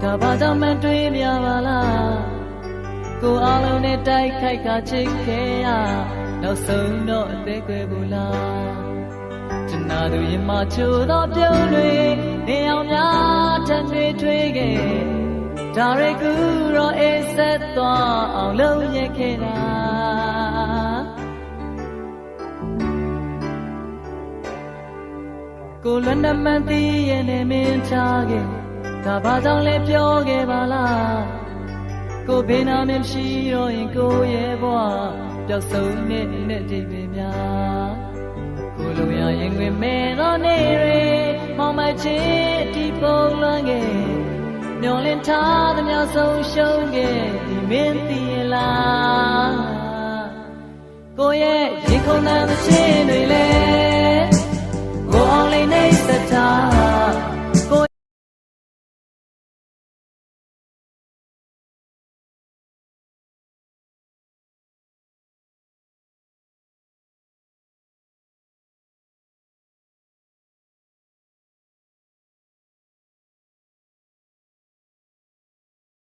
ဒါဘာကြောင့်မတွေးမြပါလားကိုအားလုံးနဲ့တိုက်ခိုက်ကချစ်ခဲ့ရနောက်ဆုံးတော့အသေးကွယ်ဘူးလားကျနာသူရင်မချိုးသောပြုံးတွေနေအောင်များထပ်တွေထွေးခဲ့ဒါရကူတော့အေးဆက်သွားအောင်လုပ်ရခဲ့တာကိုလွတ်နှမန်းသိရဲ့နဲ့မင်းချခဲ့ဒါဘာကြောင့်လဲပြောခဲ့ပါလားကိုဘေးနာမမရှိတော့ရင်ကိုရဲ့ဘဝပျောက်ဆုံးနဲ့ဒီပင်များကိုလိုရရင်ဝင်မဲ့တော့နေရေမောင်မချစ်ဒီပုံလွန်ခဲ့မျောလင်းထားသမျှဆုံးရှုံးခဲ့ဒီမင်းသိလားကိုရဲ့ရင်ခုန်တဲ့ချင်းတွေလဲကိုအောင်လေးနေစတာ